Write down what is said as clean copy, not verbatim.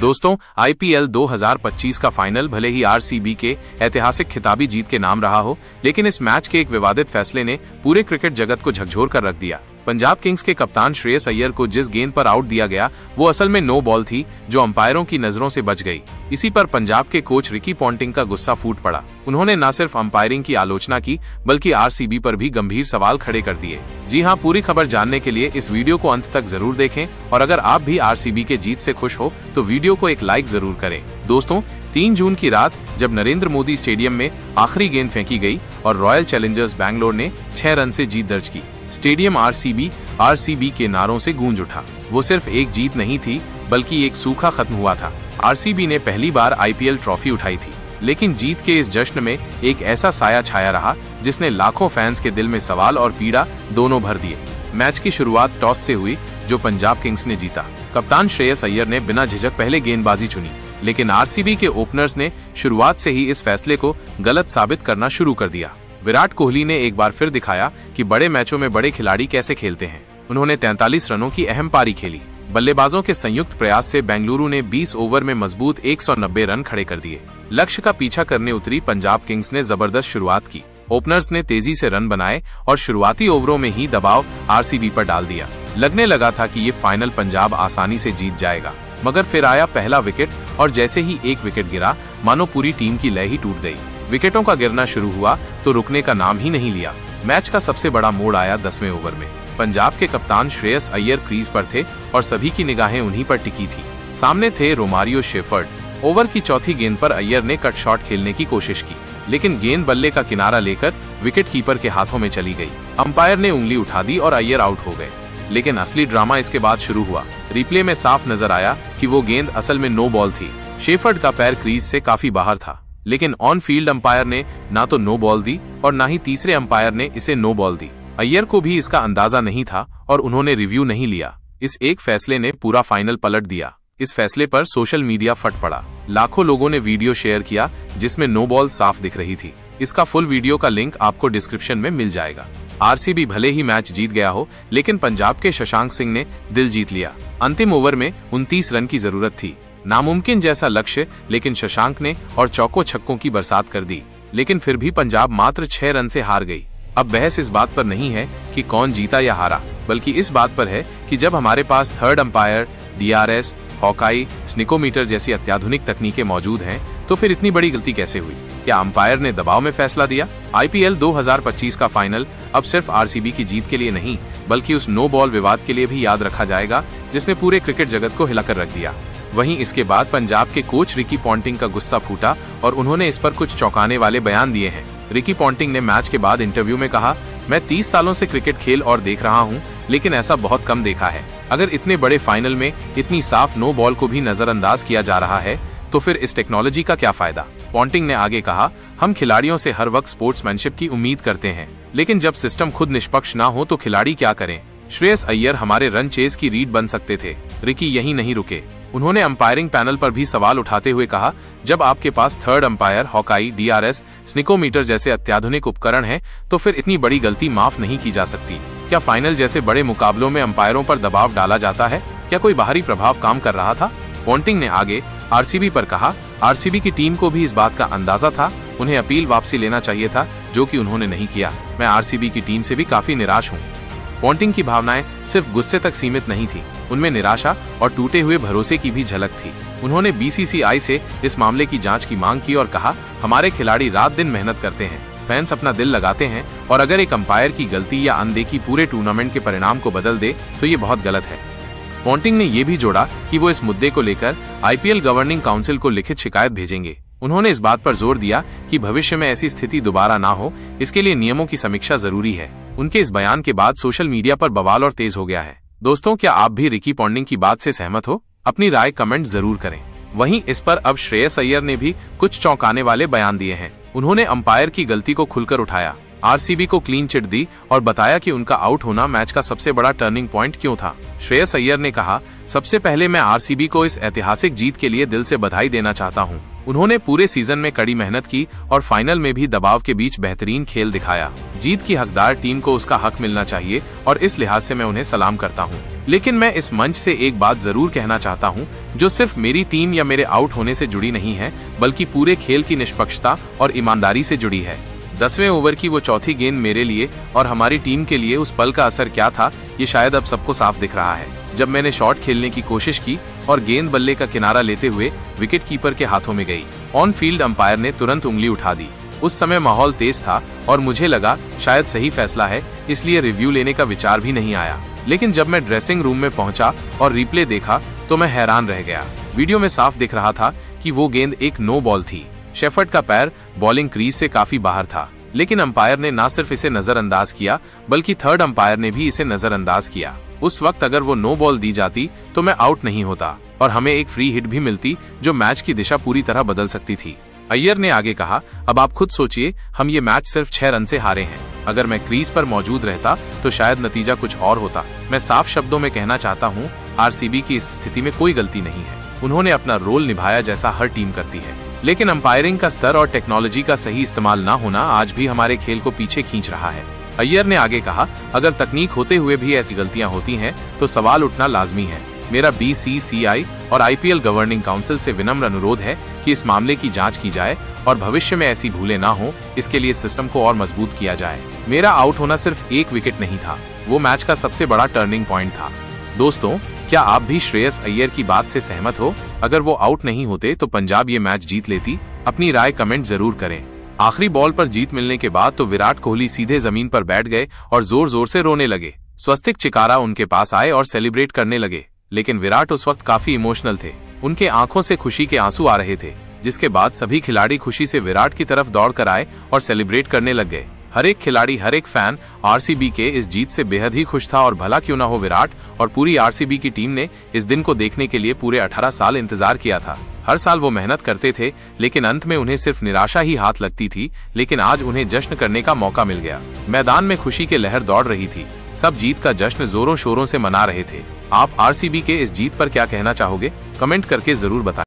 दोस्तों, आईपीएल 2025 का फाइनल भले ही आरसीबी के ऐतिहासिक खिताबी जीत के नाम रहा हो, लेकिन इस मैच के एक विवादित फैसले ने पूरे क्रिकेट जगत को झकझोर कर रख दिया। पंजाब किंग्स के कप्तान श्रेयस अय्यर को जिस गेंद पर आउट दिया गया वो असल में नो बॉल थी, जो अंपायरों की नजरों से बच गई। इसी पर पंजाब के कोच रिकी पॉन्टिंग का गुस्सा फूट पड़ा। उन्होंने न सिर्फ अंपायरिंग की आलोचना की बल्कि आरसीबी पर भी गंभीर सवाल खड़े कर दिए। जी हां, पूरी खबर जानने के लिए इस वीडियो को अंत तक जरूर देखें और अगर आप भी आरसीबी के जीत से खुश हो तो वीडियो को एक लाइक जरूर करें। दोस्तों, 3 जून की रात जब नरेंद्र मोदी स्टेडियम में आखिरी गेंद फेंकी गई और रॉयल चैलेंजर्स बैंगलोर ने 6 रन से जीत दर्ज की, स्टेडियम आरसीबी के नारों से गूंज उठा। वो सिर्फ एक जीत नहीं थी बल्कि एक सूखा खत्म हुआ था। आरसीबी ने पहली बार आईपीएल ट्रॉफी उठाई थी, लेकिन जीत के इस जश्न में एक ऐसा साया छाया रहा जिसने लाखों फैंस के दिल में सवाल और पीड़ा दोनों भर दिए। मैच की शुरुआत टॉस से हुई, जो पंजाब किंग्स ने जीता। कप्तान श्रेयस अय्यर ने बिना झिझक पहले गेंदबाजी चुनी, लेकिन आरसीबी के ओपनर्स ने शुरुआत से ही इस फैसले को गलत साबित करना शुरू कर दिया। विराट कोहली ने एक बार फिर दिखाया कि बड़े मैचों में बड़े खिलाड़ी कैसे खेलते हैं। उन्होंने 43 रनों की अहम पारी खेली। बल्लेबाजों के संयुक्त प्रयास से बेंगलुरु ने 20 ओवर में मजबूत 190 रन खड़े कर दिए। लक्ष्य का पीछा करने उतरी पंजाब किंग्स ने जबरदस्त शुरुआत की। ओपनर्स ने तेजी से रन बनाए और शुरुआती ओवरों में ही दबाव आरसीबी पर डाल दिया। लगने लगा था कि ये फाइनल पंजाब आसानी से जीत जाएगा, मगर फिर आया पहला विकेट और जैसे ही एक विकेट गिरा, मानो पूरी टीम की लय ही टूट गई। विकेटों का गिरना शुरू हुआ तो रुकने का नाम ही नहीं लिया। मैच का सबसे बड़ा मोड़ आया 10वें ओवर में। पंजाब के कप्तान श्रेयस अय्यर क्रीज पर थे और सभी की निगाहें उन्हीं पर टिकी थी। सामने थे रोमारियो शेफर्ड। ओवर की चौथी गेंद पर अय्यर ने कट शॉट खेलने की कोशिश की, लेकिन गेंद बल्ले का किनारा लेकर विकेट कीपर के हाथों में चली गई। अंपायर ने उंगली उठा दी और अय्यर आउट हो गए। लेकिन असली ड्रामा इसके बाद शुरू हुआ। रिप्ले में साफ नजर आया कि वो गेंद असल में नो बॉल थी। शेफर्ड का पैर क्रीज से काफी बाहर था, लेकिन ऑन फील्ड अंपायर ने ना तो नो बॉल दी और ना ही तीसरे अंपायर ने इसे नो बॉल दी। अय्यर को भी इसका अंदाजा नहीं था और उन्होंने रिव्यू नहीं लिया। इस एक फैसले ने पूरा फाइनल पलट दिया। इस फैसले पर सोशल मीडिया फट पड़ा। लाखों लोगों ने वीडियो शेयर किया जिसमें नो बॉल साफ दिख रही थी। इसका फुल वीडियो का लिंक आपको डिस्क्रिप्शन में मिल जाएगा। आरसीबी भले ही मैच जीत गया हो, लेकिन पंजाब के शशांक सिंह ने दिल जीत लिया। अंतिम ओवर में 29 रन की जरूरत थी। नामुमकिन जैसा लक्ष्य, लेकिन शशांक ने और चौकों छक्कों की बरसात कर दी। लेकिन फिर भी पंजाब मात्र 6 रन से हार गई। अब बहस इस बात पर नहीं है कि कौन जीता या हारा, बल्कि इस बात पर है कि जब हमारे पास third umpire, DRS, hawkeye, snickometer जैसी अत्याधुनिक तकनीकें मौजूद हैं, तो फिर इतनी बड़ी गलती कैसे हुई? क्या अंपायर ने दबाव में फैसला दिया? आईपीएल 2025 का फाइनल अब सिर्फ आरसीबी की जीत के लिए नहीं, बल्कि उस नो बॉल विवाद के लिए भी याद रखा जाएगा जिसने पूरे क्रिकेट जगत को हिलाकर रख दिया। वहीं इसके बाद पंजाब के कोच रिकी पॉन्टिंग का गुस्सा फूटा और उन्होंने इस पर कुछ चौंकाने वाले बयान दिए हैं। रिकी पॉन्टिंग ने मैच के बाद इंटरव्यू में कहा, मैं 30 सालों से क्रिकेट खेल और देख रहा हूं, लेकिन ऐसा बहुत कम देखा है। अगर इतने बड़े फाइनल में इतनी साफ नो बॉल को भी नजरअंदाज किया जा रहा है तो फिर इस टेक्नोलॉजी का क्या फायदा? पॉन्टिंग ने आगे कहा, हम खिलाड़ियों से हर वक्त स्पोर्ट्समैनशिप की उम्मीद करते हैं, लेकिन जब सिस्टम खुद निष्पक्ष ना हो तो खिलाड़ी क्या करें? श्रेयस अय्यर हमारे रन चेज की रीड बन सकते थे। रिकी यही नहीं रुके। उन्होंने अंपायरिंग पैनल पर भी सवाल उठाते हुए कहा, जब आपके पास third umpire, hawkeye, DRS, snickometer जैसे अत्याधुनिक उपकरण हैं, तो फिर इतनी बड़ी गलती माफ नहीं की जा सकती। क्या फाइनल जैसे बड़े मुकाबलों में अंपायरों पर दबाव डाला जाता है? क्या कोई बाहरी प्रभाव काम कर रहा था? पॉन्टिंग ने आगे आरसीबी पर कहा, आरसीबी की टीम को भी इस बात का अंदाजा था। उन्हें अपील वापसी लेना चाहिए था, जो कि उन्होंने नहीं किया। मैं आरसीबी की टीम से भी काफी निराश हूँ। पॉन्टिंग की भावनाएं सिर्फ गुस्से तक सीमित नहीं थी, उनमें निराशा और टूटे हुए भरोसे की भी झलक थी। उन्होंने बीसीसीआई से इस मामले की जांच की मांग की और कहा, हमारे खिलाड़ी रात दिन मेहनत करते हैं, फैंस अपना दिल लगाते हैं, और अगर एक अंपायर की गलती या अनदेखी पूरे टूर्नामेंट के परिणाम को बदल दे तो ये बहुत गलत है। पॉन्टिंग ने यह भी जोड़ा कि वो इस मुद्दे को लेकर आईपीएल गवर्निंग काउंसिल को लिखित शिकायत भेजेंगे। उन्होंने इस बात पर जोर दिया कि भविष्य में ऐसी स्थिति दोबारा ना हो, इसके लिए नियमों की समीक्षा जरूरी है। उनके इस बयान के बाद सोशल मीडिया पर बवाल और तेज हो गया है। दोस्तों, क्या आप भी रिकी पॉन्टिंग की बात से सहमत हो? अपनी राय कमेंट जरूर करें। वहीं इस पर अब श्रेयस अय्यर ने भी कुछ चौंकाने वाले बयान दिए हैं। उन्होंने अंपायर की गलती को खुलकर उठाया, आरसीबी को क्लीन चिट दी और बताया कि उनका आउट होना मैच का सबसे बड़ा टर्निंग पॉइंट क्यों था। श्रेयस अय्यर ने कहा, सबसे पहले मैं आरसीबी को इस ऐतिहासिक जीत के लिए दिल से बधाई देना चाहता हूं। उन्होंने पूरे सीजन में कड़ी मेहनत की और फाइनल में भी दबाव के बीच बेहतरीन खेल दिखाया। जीत की हकदार टीम को उसका हक मिलना चाहिए और इस लिहाज से मैं उन्हें सलाम करता हूं। लेकिन मैं इस मंच से एक बात जरूर कहना चाहता हूं, जो सिर्फ मेरी टीम या मेरे आउट होने से जुड़ी नहीं है, बल्कि पूरे खेल की निष्पक्षता और ईमानदारी से जुड़ी है। 10वें ओवर की वो चौथी गेंद मेरे लिए और हमारी टीम के लिए उस पल का असर क्या था, ये शायद अब सबको साफ दिख रहा है। जब मैंने शॉट खेलने की कोशिश की और गेंद बल्ले का किनारा लेते हुए विकेट कीपर के हाथों में गई, ऑन फील्ड अंपायर ने तुरंत उंगली उठा दी। उस समय माहौल तेज था और मुझे लगा शायद सही फैसला है, इसलिए रिव्यू लेने का विचार भी नहीं आया। लेकिन जब मैं ड्रेसिंग रूम में पहुंचा और रिप्ले देखा तो मैं हैरान रह गया। वीडियो में साफ दिख रहा था कि वो गेंद एक नो बॉल थी। शेफर्ड का पैर बॉलिंग क्रीज से काफी बाहर था, लेकिन अंपायर ने न सिर्फ इसे नजरअंदाज किया, बल्कि थर्ड अंपायर ने भी इसे नजरअंदाज किया। उस वक्त अगर वो नो बॉल दी जाती तो मैं आउट नहीं होता और हमें एक फ्री हिट भी मिलती, जो मैच की दिशा पूरी तरह बदल सकती थी। अय्यर ने आगे कहा, अब आप खुद सोचिए, हम ये मैच सिर्फ 6 रन से हारे हैं। अगर मैं क्रीज पर मौजूद रहता तो शायद नतीजा कुछ और होता। मैं साफ शब्दों में कहना चाहता हूँ, आरसीबी की इस स्थिति में कोई गलती नहीं है। उन्होंने अपना रोल निभाया जैसा हर टीम करती है, लेकिन अंपायरिंग का स्तर और टेक्नोलॉजी का सही इस्तेमाल न होना आज भी हमारे खेल को पीछे खींच रहा है। अय्यर ने आगे कहा, अगर तकनीक होते हुए भी ऐसी गलतियां होती हैं तो सवाल उठना लाजमी है। मेरा बीसीसीआई और आईपीएल गवर्निंग काउंसिल से विनम्र अनुरोध है कि इस मामले की जांच की जाए और भविष्य में ऐसी भूलें ना हो, इसके लिए सिस्टम को और मजबूत किया जाए। मेरा आउट होना सिर्फ एक विकेट नहीं था, वो मैच का सबसे बड़ा टर्निंग पॉइंट था। दोस्तों, क्या आप भी श्रेयस अय्यर की बात से सहमत हो? अगर वो आउट नहीं होते तो पंजाब ये मैच जीत लेती? अपनी राय कमेंट जरूर करें। आखिरी बॉल पर जीत मिलने के बाद तो विराट कोहली सीधे जमीन पर बैठ गए और जोर जोर से रोने लगे। स्वस्तिक चिकारा उनके पास आए और सेलिब्रेट करने लगे, लेकिन विराट उस वक्त काफी इमोशनल थे। उनके आंखों से खुशी के आंसू आ रहे थे, जिसके बाद सभी खिलाड़ी खुशी से विराट की तरफ दौड़ कर आए और सेलिब्रेट करने लग गए। हर एक खिलाड़ी, हर एक फैन आरसीबी के इस जीत से बेहद ही खुश था और भला क्यों ना हो, विराट और पूरी आरसीबी की टीम ने इस दिन को देखने के लिए पूरे 18 साल इंतजार किया था। हर साल वो मेहनत करते थे, लेकिन अंत में उन्हें सिर्फ निराशा ही हाथ लगती थी। लेकिन आज उन्हें जश्न करने का मौका मिल गया। मैदान में खुशी की लहर दौड़ रही थी, सब जीत का जश्न जोरों शोरों से मना रहे थे। आप आरसीबी के इस जीत पर क्या कहना चाहोगे? कमेंट करके जरूर बताएं।